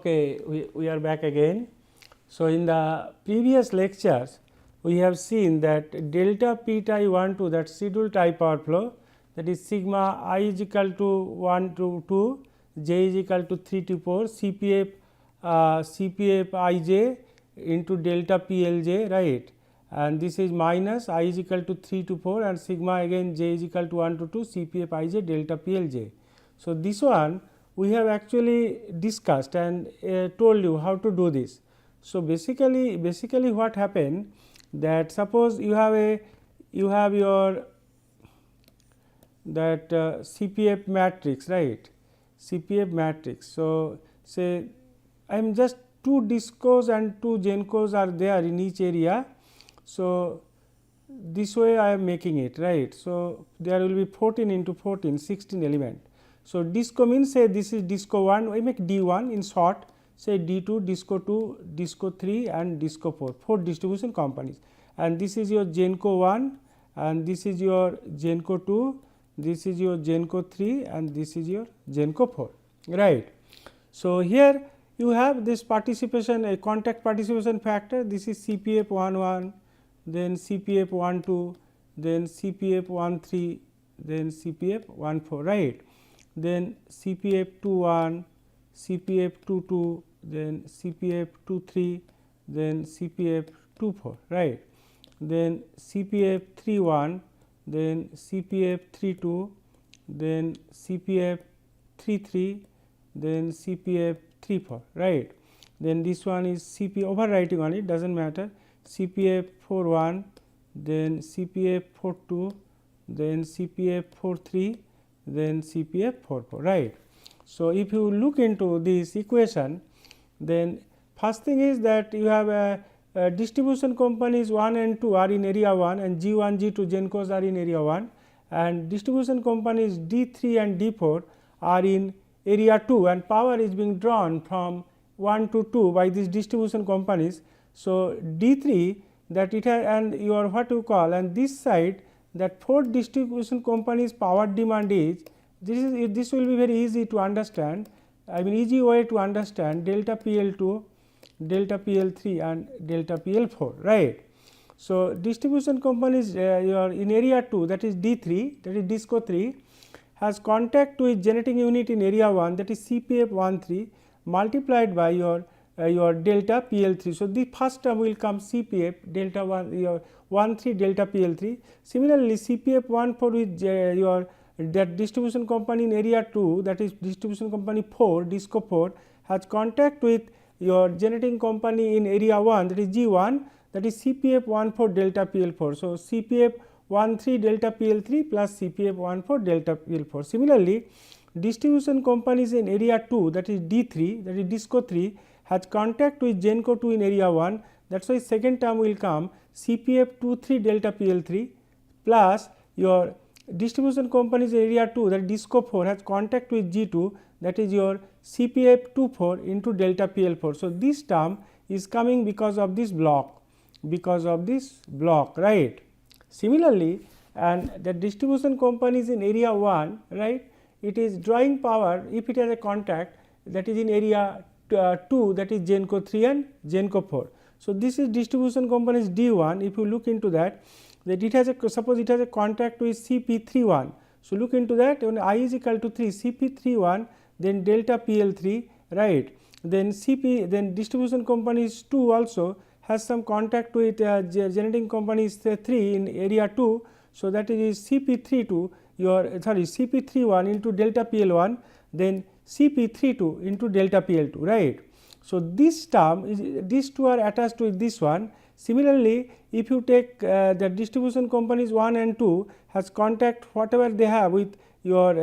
Okay, we are back again. So, in the previous lectures we have seen that delta p tie 1 to that scheduled type power flow, that is sigma I is equal to 1 to 2, j is equal to 3 to 4, Cpf I j into delta p l j, right, and this is minus I is equal to 3 to 4 and sigma again j is equal to 1 to 2 Cpf I j delta p l j. So, this one we have actually discussed and told you how to do this. So, basically what happened, that suppose you have your that Cpf matrix, right, Cpf matrix. So, say I am just 2 discos and 2 gencos are there in each area. So, this way I am making it, right. So, there will be 14 into 14, 16 element. So, disco means say this is disco 1, we make D1 in short, say D2, disco 2, disco 3 and disco 4, 4 distribution companies, and this is your genco 1 and this is your genco 2, this is your genco 3 and this is your genco 4, right. So, here you have this participation, a contact participation factor, this is Cpf 11, then Cpf 12, then Cpf 13, then Cpf 14, right. Then Cpf 21, Cpf 22, then Cpf 23, then Cpf 24, right. Then Cpf 31, then Cpf 32, then Cpf 33, then Cpf 34, right. Then this one is Cp overwriting on it, does not matter, Cpf 41, then Cpf 42, then Cpf 43, then Cpf 44, right. So, if you look into this equation, then first thing is that you have a distribution companies 1 and 2 are in area 1 and G1, G2 gencos are in area 1, and distribution companies D3 and D4 are in area 2 and power is being drawn from 1 to 2 by these distribution companies. So, D3 that it has and your what you call, and this side that 4 distribution companies power demand is, this will be very easy to understand, I mean easy way to understand delta PL2, delta PL3 and delta PL4, right. So, distribution companies your in area 2, that is D3, that is disco 3, has contact with generating unit in area 1, that is Cpf 13 multiplied by your delta PL3. So, the first term will come Cpf delta 1 your 13 delta PL3. Similarly, Cpf 14 with your that distribution company in area 2, that is distribution company 4 disco 4 has contact with your generating company in area 1, that is G1, that is Cpf 14 delta PL4. So, Cpf 13 delta PL3 plus Cpf 14 delta PL4. Similarly, distribution companies in area 2, that is D3, that is disco 3 has contact with genco 2 in area 1, that is why second term will come Cpf 23 delta PL3 plus your distribution companies in area 2, that disco 4 has contact with G2, that is your Cpf 24 into delta PL4. So, this term is coming because of this block, right. Similarly, and the distribution companies in area 1, right, it is drawing power if it has a contact that is in area 2, that is genco 3 and genco 4. So, this is distribution companies D1. If you look into that it has a, suppose it has a contact with Cp31. So, look into that, when I is equal to 3, Cp31, then delta PL3, right. Then Cp, then distribution companies 2 also has some contact with generating companies 3 in area 2. So, that is Cp32 your Cp31 into delta PL1, then Cp32 into delta PL2, right. So, this term is, these two are attached with this one. Similarly, if you take the distribution companies 1 and 2 has contact whatever they have with your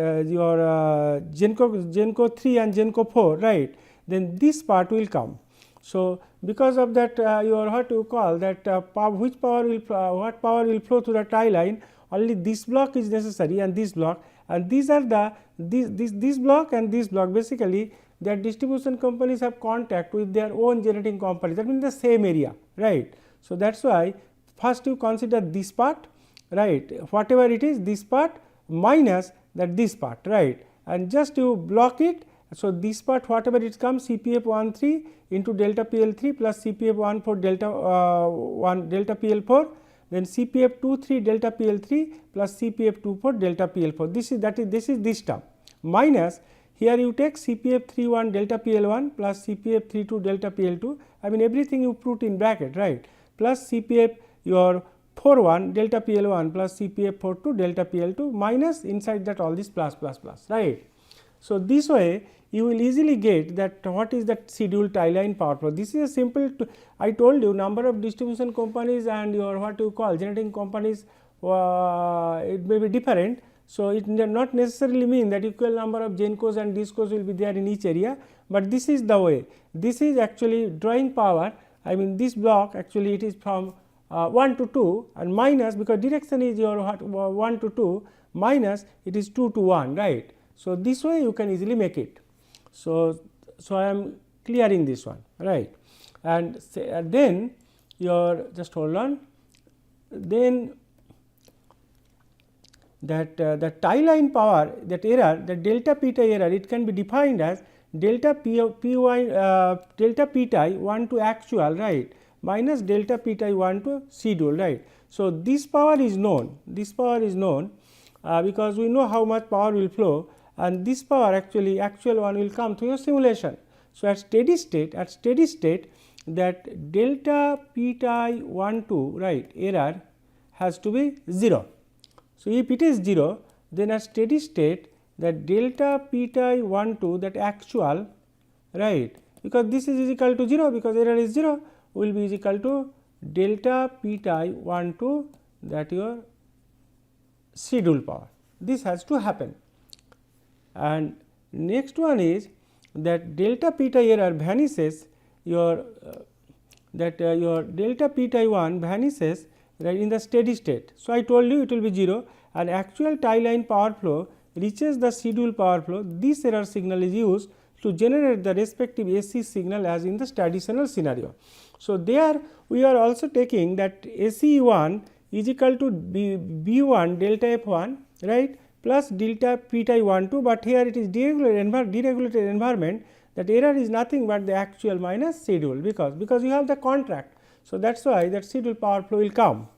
genco 3 and genco 4, right, then this part will come. So, because of that your what you call that which power will what power will flow through the tie line, only this block is necessary and this block, and these are the this block and this block, basically their distribution companies have contact with their own generating companies, that means the same area, right. So, that is why first you consider this part, right, whatever it is this part minus that this part, right, and just you block it So, this part whatever it comes CPF 13 into delta PL 3 plus CPF 14 delta 1 delta PL 4, then CPF 23 delta PL 3 plus CPF 24 delta PL 4. This is this term minus here you take CPF 31 delta PL 1 plus CPF 32 delta PL 2. I mean everything you put in bracket, right, plus CPF your 41 delta PL 1 plus CPF 42 delta PL 2 minus inside that all this plus, right. So, this way you will easily get that what is that scheduled tie line power flow. This is a simple I told you number of distribution companies and your what you call generating companies it may be different. So, it does not necessarily mean that equal number of GENCOs and DISCOs will be there in each area, but this is the way. This is actually drawing power. I mean this block actually it is from 1 to 2 and minus because direction is your 1 to 2 minus it is 2 to 1, right. So, this way you can easily make it. So, I am clearing this one, right, and then your just hold on, then that the tie line power, that error, the delta p tie error, it can be defined as delta delta p tie 1 to actual, right, minus delta p tie 1 to schedule, right. So, this power is known, because we know how much power will flow, and this power actually actual one will come through your simulation. So, at steady state that delta p tie 1 2, right, error has to be 0. So, if it is 0, then at steady state that delta p tie 1 2 that actual, right, because this is equal to 0 because error is 0 will be equal to delta p tie 1 2 that your schedule power. This has to happen. And next one is that delta p tie error vanishes your your delta p tie 1 vanishes, right, in the steady state. So, I told you it will be 0 and actual tie line power flow reaches the schedule power flow. This error signal is used to generate the respective AC signal as in the traditional scenario. So, there we are also taking that AC 1 is equal to B 1 delta F 1, right, plus delta p tie 1 2, but here it is deregulated environment, that error is nothing but the actual minus schedule because you have the contract. So, that is why that schedule power flow will come,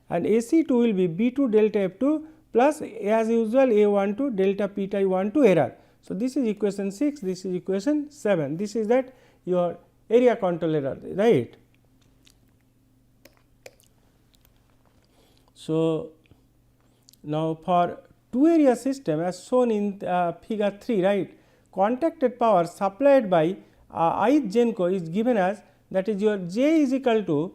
and AC 2 will be B 2 delta F 2 plus as usual A 1 2 delta p tie 1 2 error. So, this is equation 6, this is equation 7, this is that your area control error, right. So, now for two area system as shown in figure 3, right, contacted power supplied by ith GENCO is given as, that is your J is equal to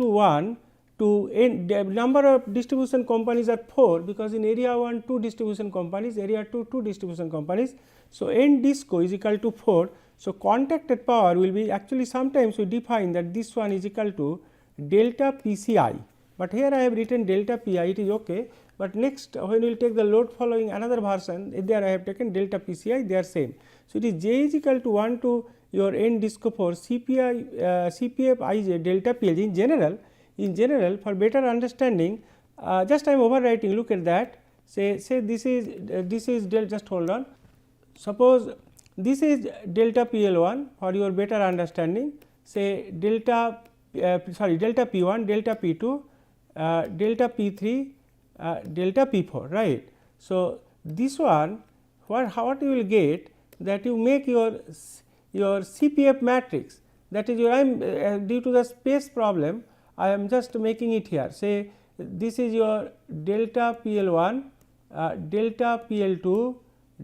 1 to n number of distribution companies are 4, because in area 1 2 distribution companies, area 2 2 distribution companies. So, n disco is equal to 4. So, contacted power will be actually sometimes we define that this one is equal to delta PCI, but here I have written delta PI, it is okay, but next when we will take the load following another version, there I have taken delta PCI, they are same. So, it is J is equal to 1 to your n disco 4 CPF Ij delta PL. In general for better understanding, just I am overwriting, look at that, say this is just hold on, suppose this is delta PL1 for your better understanding, say delta delta P1, delta P2, delta P3, delta P4, right. So, this one what you will get, that you make your CPF matrix, that is your I am due to the space problem I am just making it here, say this is your delta PL1, delta PL2,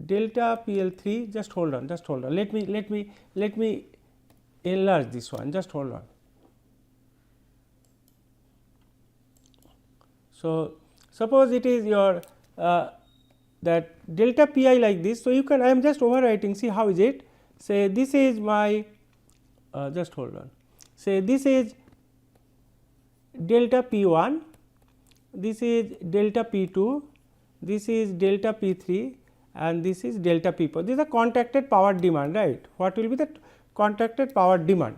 delta PL3, just hold on, let me enlarge this one, just hold on. So, suppose it is your that delta pi like this. So, you can I am just overwriting, see how is it, say this is my just hold on, say this is delta P1, this is delta P2, this is delta P3 and this is delta P4. This is the contacted power demand, right. What will be the contacted power demand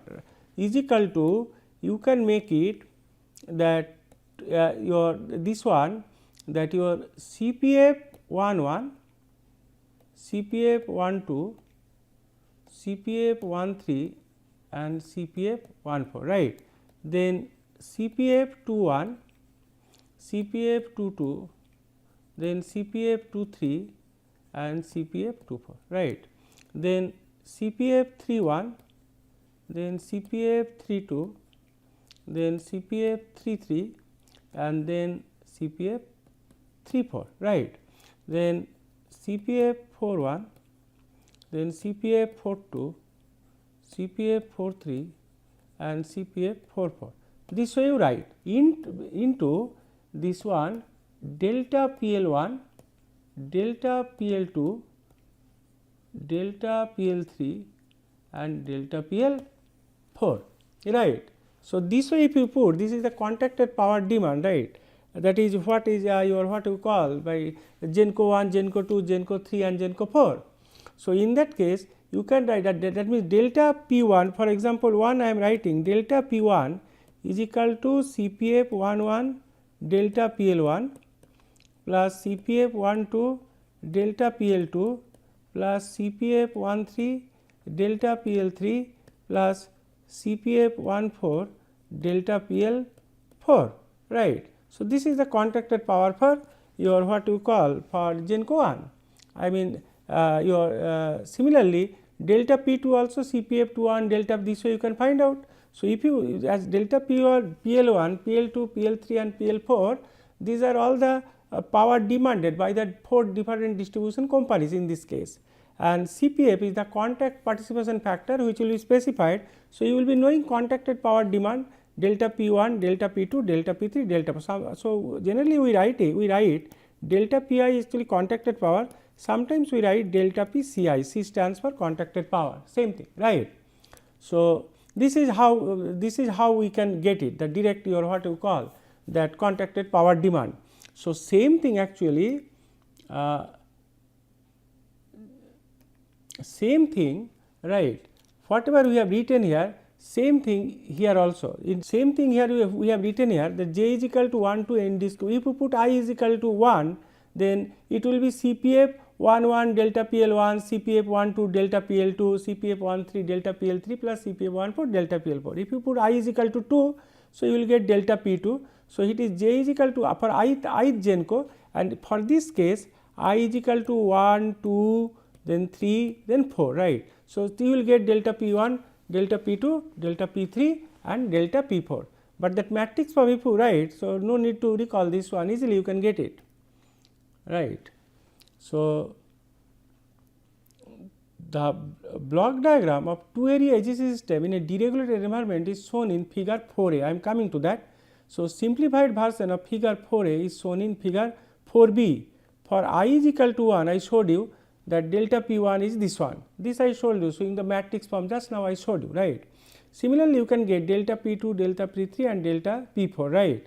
is equal to, you can make it that your this one, that your CPF 11, CPF 12, CPF 13 and CPF 14, right. Then CPF 21, CPF 22, then CPF 23 and CPF 24, right. Then CPF 31, then CPF 32, then CPF 33 and then CPF 34, right. Then CPF 41, then CPF 42, CPF 43 and CPF 44. This way you write into this one delta PL1, delta PL2, delta PL3 and delta PL4, right. So, this way if you put, this is the contacted power demand, right, that is what is your what you call by GENCO 1, GENCO 2, GENCO 3 and GENCO 4. So, in that case you can write that means delta P1, for example 1 I am writing delta P1 is equal to CPF 11 delta PL1 plus CPF 12 delta PL2 plus CPF 13 delta PL3 plus CPF 14 delta PL4, right. So, this is the contacted power for your what you call for GENCO 1. I mean your similarly delta P2 also CPF 21 delta, this way you can find out. So, if you as delta PL1, PL2, PL3 and PL4, these are all the power demanded by the 4 different distribution companies in this case, and CPF is the contact participation factor which will be specified. So, you will be knowing contacted power demand delta P1, delta P2, delta P3, delta P. So, generally we write delta Pi is actually contacted power, sometimes we write delta PCI, C stands for contacted power, same thing, right. So, this is how we can get it, the direct or what you call that contacted power demand. So, same thing actually same thing, right, whatever we have written here, same thing here also. In same thing here we have written here that j is equal to 1 to n disco. If you put I is equal to 1, then it will be CPF 11 delta PL1, CPF 12 delta PL2, CPF 13 delta PL3 plus CPF 14 delta PL4. If you put I is equal to 2, so you will get delta P2. So, it is j is equal to for ith GENCO, and for this case I is equal to 1, 2, then 3, then 4, right. So, you will get delta P1, delta P2, delta P3 and delta P4, but that matrix form if you write, so no need to recall this one, easily you can get it, right. So, the block diagram of two area AGC system in a deregulated environment is shown in figure 4a. I am coming to that. So, simplified version of figure 4a is shown in figure 4b. For I is equal to 1, I showed you that delta P1 is this one, this I showed you. So, in the matrix form just now I showed you, right. Similarly, you can get delta P2, delta P3 and delta P4, right.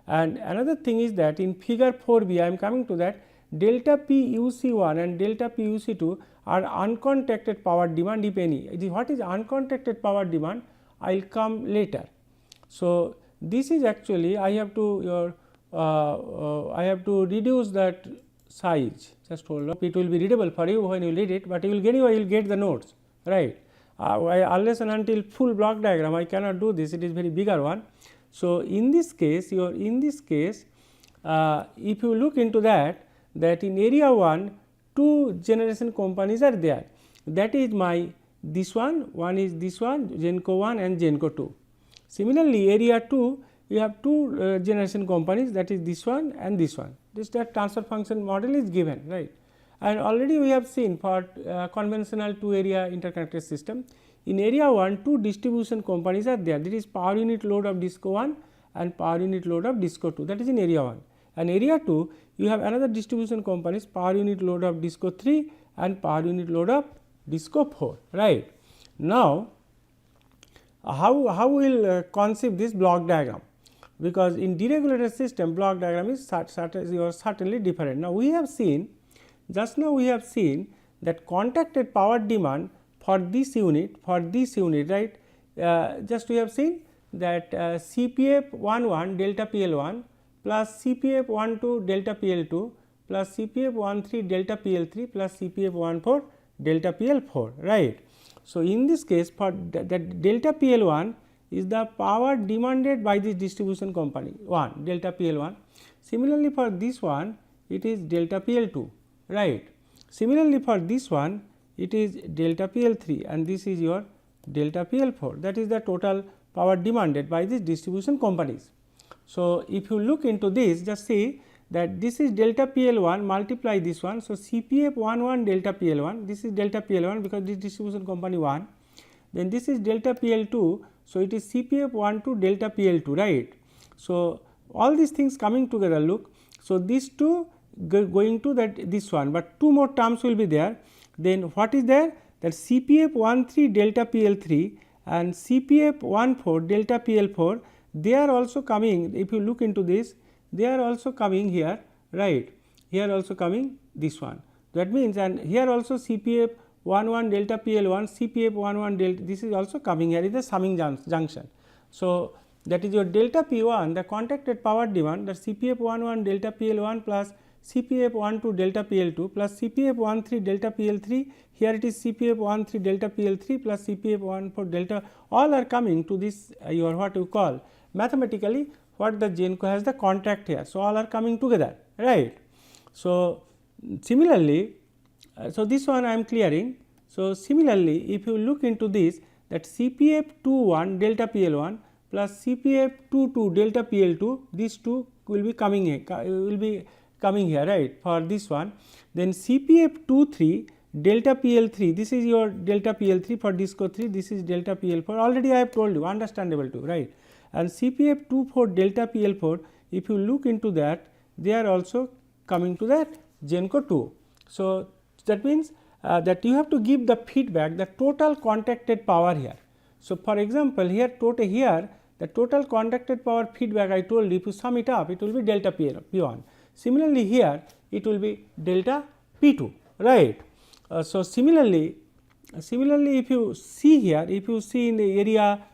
And another thing is that in figure 4b I am coming to that delta PUC1 and delta PUC2 are uncontacted power demand if any. What is uncontacted power demand? I will come later. So, this is actually I have to I have to reduce that size, just hold up, it will be readable for you when you read it, but you will get the notes, right. Unless and until full block diagram I cannot do this, it is very bigger one. So, in this case if you look into that in area 1 2 generation companies are there, that is my this one is this one GENCO 1 and GENCO 2. Similarly, area 2 you have 2 generation companies, that is this one and this one, this that transfer function model is given, right. And already we have seen for conventional 2 area interconnected system, in area 1 2 distribution companies are there, that is power unit load of DISCO 1 and power unit load of DISCO 2, that is in area 1. And area 2 you have another distribution companies, power unit load of DISCO 3 and power unit load of DISCO 4, right. Now, how we will conceive this block diagram, because in deregulated system block diagram is certainly different. Now, we have seen just now we have seen that contacted power demand for this unit right, just we have seen that CPF 11 delta PL1 plus CPF 12 delta PL2 plus CPF13 delta PL3 plus CPF14 delta PL4, right. So, in this case for that delta PL1 is the power demanded by this distribution company 1 delta PL1. Similarly, for this one it is delta PL2, right. Similarly, for this one it is delta PL3 and this is your delta PL4, that is the total power demanded by these distribution companies. So, if you look into this, just see that this is delta PL1 multiply this one. So, CPF11 delta PL1, this is delta PL1 because this distribution company 1, then this is delta PL2. So, it is CPF12 delta PL2, right. So, all these things coming together, look. So, these two going to that this one, but two more terms will be there. Then what is there? That CPF13 delta PL3 and CPF14 delta PL4, they are also coming. If you look into this, they are also coming here, right. Here also coming this one. That means, and here also CPF11 delta PL1, CPF11 delta, this is also coming here is the summing junction. So, that is your delta P1, the contacted power demand, that CPF11 delta PL1 plus CPF12 delta PL2 plus CPF13 delta PL3, here it is CPF13 delta PL3 plus CPF14 delta, all are coming to this your what you call mathematically what the GENCO has the contract here. So, all are coming together, right. So, similarly, so this one I am clearing. So, similarly, if you look into this, that CPF21 delta PL1 plus CPF22 delta PL2, these two will be coming here, right, for this one. Then CPF23 delta PL3, this is your delta PL3 for disco 3, this is delta PL4, already I have told you, understandable too, right. And CPF24 delta PL4, if you look into that, they are also coming to that GENCO 2. So, that means that you have to give the feedback, the total contacted power here. So, for example, here the total contacted power feedback I told you, if you sum it up, it will be delta P1. Similarly, here it will be delta P2, right. So, similarly if you see here, if you see in the area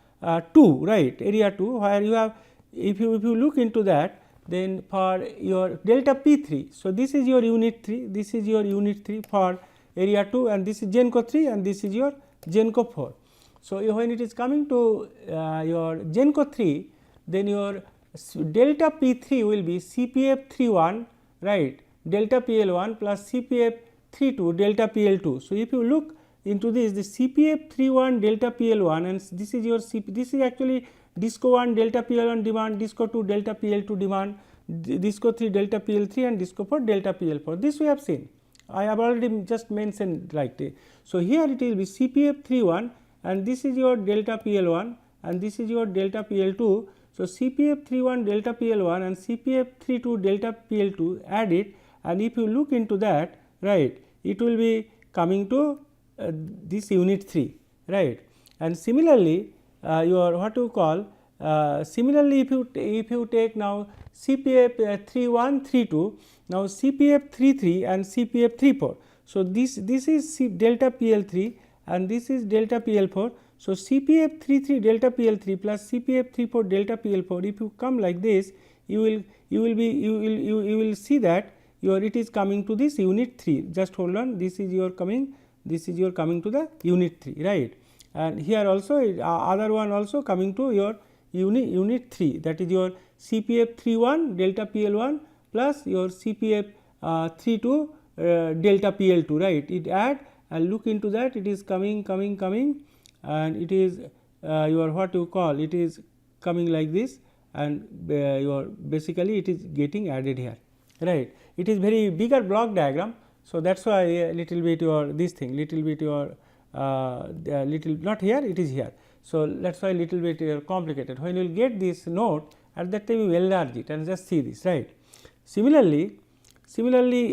2, right, area 2 where you have, if you look into that, then for your delta P3. So, this is your unit 3, this is your unit 3 for area 2 and this is GENCO 3 and this is your GENCO 4. So, when it is coming to your GENCO 3, then your delta P3 will be CPF31, right, delta PL1 plus CPF32 delta PL2. So, if you look into this, the CPF31 delta PL1 and this is your this is actually disco 1 delta PL1 demand, disco 2 delta PL2 demand, disco 3 delta PL3 and disco 4 delta PL4. This we have seen, I have already just mentioned right there. So, here it will be CPF31 and this is your delta PL1 and this is your delta PL2. So, CPF31 delta PL1 and CPF32 delta PL2 add it, and if you look into that, right, it will be coming to this unit 3, right. And similarly, your what you call similarly if you take now CPF31 32, now CPF33 and CPF34. So, this is delta PL3 and this is delta PL4. So, CPF33 delta PL3 plus CPF34 delta PL4, if you come like this, you will see that it is coming to this unit 3. Just hold on, this is your coming to the unit 3, right. And here also other one also coming to your unit 3, that is your CPF31 delta PL1 plus your CPF32 delta PL2, right. It add and look into that, it is coming and it is your what you call, it is coming like this and your basically it is getting added here, right. It is very bigger block diagram. So, that is why a little bit your this thing, little bit your little not here, it is here. So, that is why little bit complicated. When you will get this note, at that time you enlarge it and just see this, right. Similarly,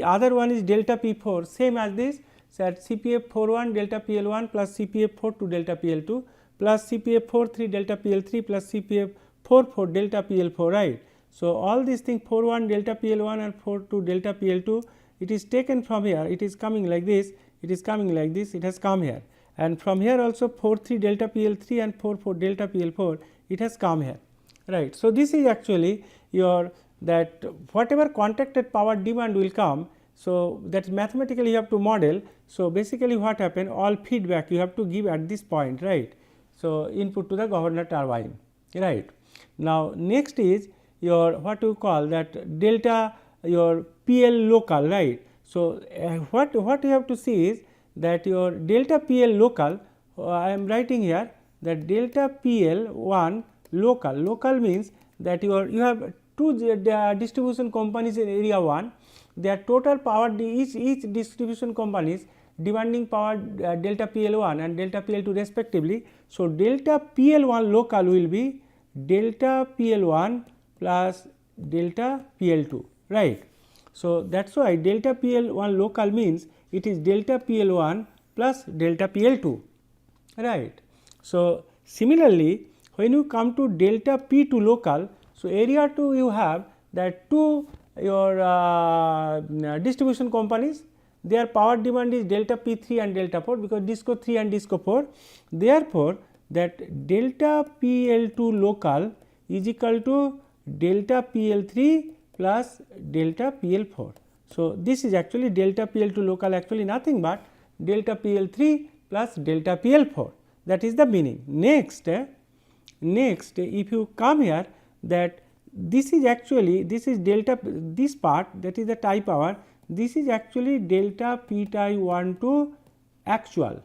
other one is delta P4, same as this, so at CPF41 delta PL1 plus CPF42 delta PL2 plus CPF43 delta PL3 plus CPF44 delta PL4, right. So, all these things 41 delta PL1 and 42 delta PL2, it is taken from here, it is coming like this, it is coming like this, it has come here, and from here also 43 delta PL3 and 44 delta PL4, it has come here, right. So, this is actually your that whatever contracted power demand will come. So, that mathematically you have to model. So, basically what happen, all feedback you have to give at this point, right. So, input to the governor turbine, right. Now, next is your what you call that delta your PL local, right. So, what you have to see is that your delta PL local, I am writing here that delta PL 1 local means that you have two distribution companies in area 1, their total power each distribution companies demanding power delta PL 1 and delta PL 2 respectively. So, delta PL 1 local will be delta PL 1 plus delta PL 2, right. So, that is why delta PL 1 local means it is delta PL 1 plus delta PL 2, right. So, similarly, when you come to delta P 2 local, so area 2 you have that two your distribution companies, their power demand is delta P 3 and delta 4 because disco 3 and disco 4. Therefore, that delta PL 2 local is equal to delta PL 3 plus delta PL 4. So, this is actually delta PL 2 local actually nothing but delta PL 3 plus delta PL 4, that is the meaning. Next, if you come here that this is actually this is delta this part that is the tie power, this is actually delta P tie 1 to actual,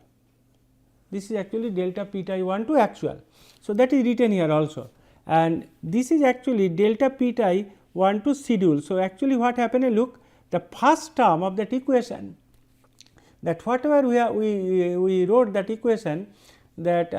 this is actually delta P tie 1 to actual. So, that is written here also, and this is actually delta P tie 1 to schedule. So, actually what happened, look, the first term of that equation, that whatever we wrote that equation, that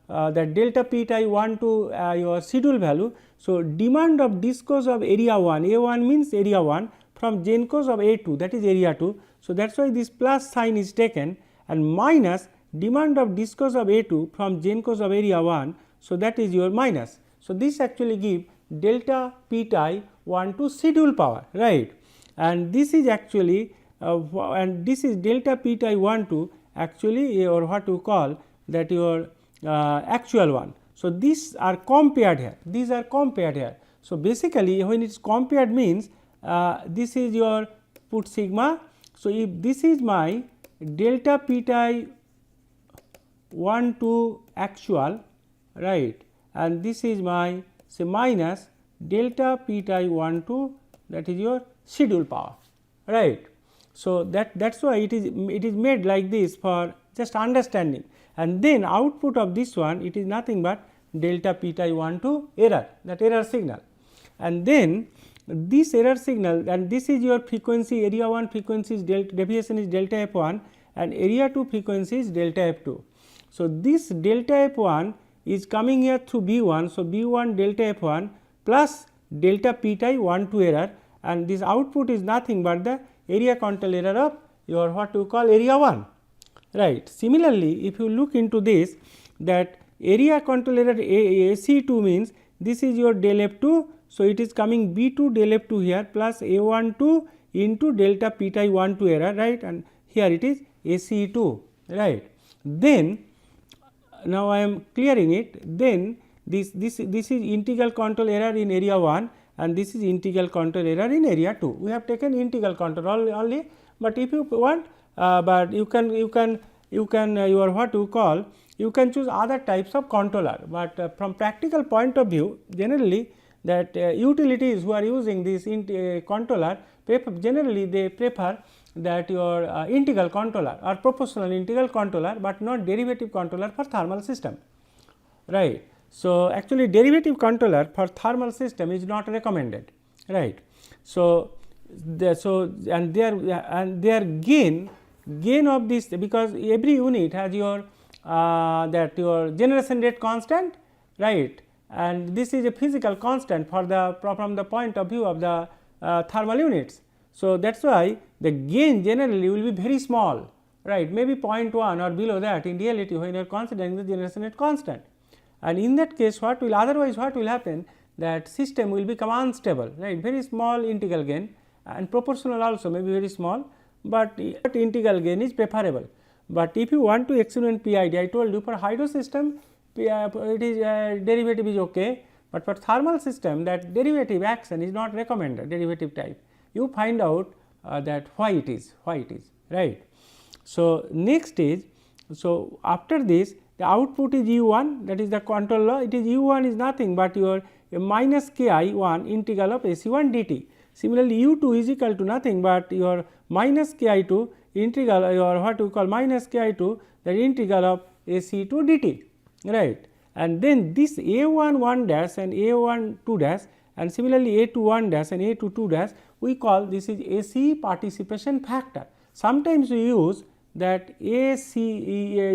that delta P tie 1 to your schedule value. So, demand of discos of area 1, A1 means area 1 from GENCOs of A2, that is area 2. So, that is why this plus sign is taken, and minus demand of discos of A2 from GENCOs of area 1. So, that is your minus. So, this actually give delta P tie 1 to schedule power, right, and this is actually and this is delta P tie 1 to actually or what you call that your actual one. So, these are compared here, these are compared here. So, basically when it is compared means this is your put sigma. So, if this is my delta P tie 1 to actual, right, and this is my say minus delta P tie 1 to that is your schedule power, right. So, that is why it is made like this for just understanding, and then output of this one it is nothing but delta P tie 1 to error, that error signal, and then this error signal, and this is your frequency, area 1 frequency is deviation is delta f 1 and area 2 frequency is delta f 2. So, this delta f 1 is coming here through B 1. So, B 1 delta f 1 plus delta P tie 1 to error, and this output is nothing but the area control error of your what you call area 1, right. Similarly, if you look into this, that area control error AC 2 means this is your del f 2. So, it is coming B 2 del f 2 here plus A 1 2 into delta P tie 1 to error, right, and here it is AC 2, right. Then now I am clearing it, then this is integral control error in area 1 and this is integral control error in area 2. We have taken integral control only, but if you want but you can your what you call, you can choose other types of controller, but from practical point of view generally that utilities who are using this controller generally they prefer that your integral controller or proportional integral controller, but not derivative controller for thermal system, right. So, actually derivative controller for thermal system is not recommended, right. So, and their gain of this, because every unit has your that your generation rate constant, right, and this is a physical constant for the from the point of view of the thermal units. So, that is why the gain generally will be very small, right, maybe 0.1 or below that in reality when you are considering the generation rate constant, and in that case what will otherwise what will happen, that system will become unstable, right, very small integral gain, and proportional also may be very small, but integral gain is preferable. But if you want to experiment PID, I told you for hydro system it is derivative is okay, but for thermal system that derivative action is not recommended, derivative type. You find out that why it is, right. So, next is, so after this the output is U1, that is the control law, it is U1 is nothing but your minus k I 1 integral of AC1 dt. Similarly, U2 is equal to nothing but your minus k I 2 integral or what we call minus k I 2, that integral of AC2 dt, right. And then this A1 1 dash and A1 2 dash and similarly A2 1 dash and A2 2 dash, we call this is AC participation factor. Sometimes we use that AC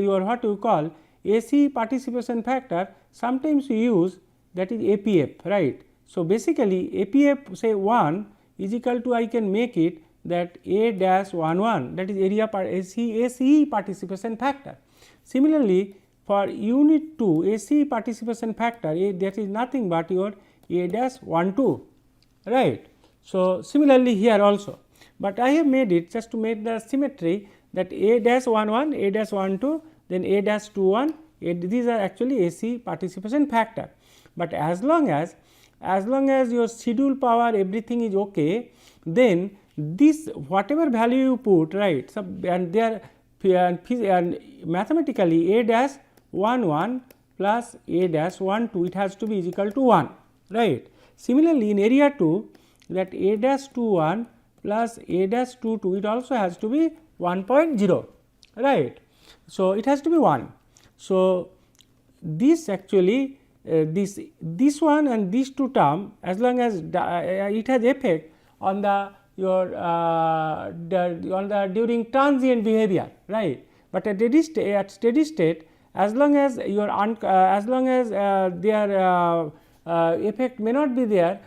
your what you call AC participation factor, sometimes we use that is APF, right. So, basically APF say 1 is equal to, I can make it that A dash 1 1, that is area per AC participation factor. Similarly, for unit 2 AC participation factor, that is nothing but your A dash 1 2, right. So, similarly here also, but I have made it just to make the symmetry that A dash 1 1, A dash 1 2, then A dash 2 1, these are actually AC participation factor. But as long as your schedule power everything is okay, then this whatever value you put, right, so, and there and mathematically A dash 1 1 plus A dash 1 2, it has to be is equal to 1, right. Similarly, in area 2, that A dash 2 1 plus A dash 2 2, it also has to be 1.0, right. So, it has to be 1. So, this actually this one and these two term, as long as it has effect on the your on the during transient behavior, right. But at steady state, as long as your as long as their effect may not be there,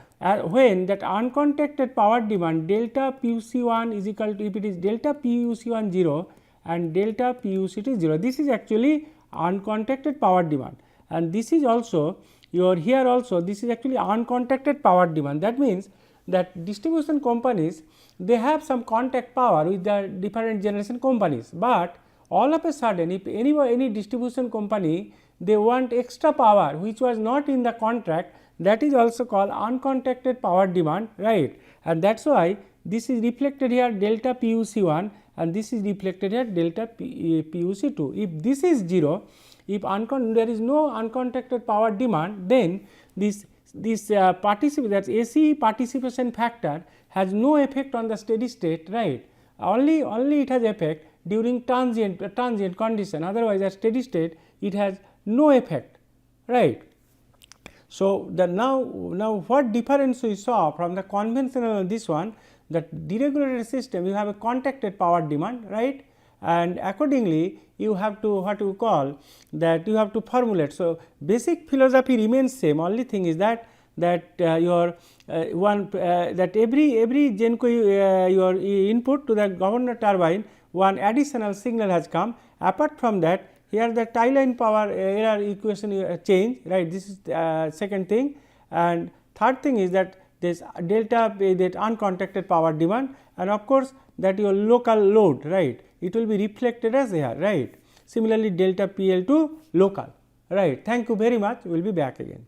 when that uncontacted power demand delta PUC1 is equal to, if it is delta PUC1 0 and delta PUC2 0, this is actually uncontacted power demand, and this is also your here also this is actually uncontacted power demand. That means that distribution companies, they have some contact power with the different generation companies, but all of a sudden if any distribution company they want extra power which was not in the contract, that is also called uncontacted power demand, right. And that is why this is reflected here delta PUC1 and this is reflected here delta PUC2. If this is 0, if there is no uncontacted power demand, then this that AC participation factor has no effect on the steady state, right. Only it has effect during transient condition, otherwise at steady state it has no effect, right. So, the now what difference we saw from the conventional this one, that deregulated system you have a contacted power demand, right, and accordingly you have to what you call that you have to formulate. So, basic philosophy remains same, only thing is that your one that every GENCO your input to the governor turbine, one additional signal has come. Apart from that, here the tie line power error equation change, right, this is second thing, and third thing is that this delta that uncontacted power demand, and of course, that your local load, right, it will be reflected as here, right. Similarly, delta PL to local, right. Thank you very much, we will be back again.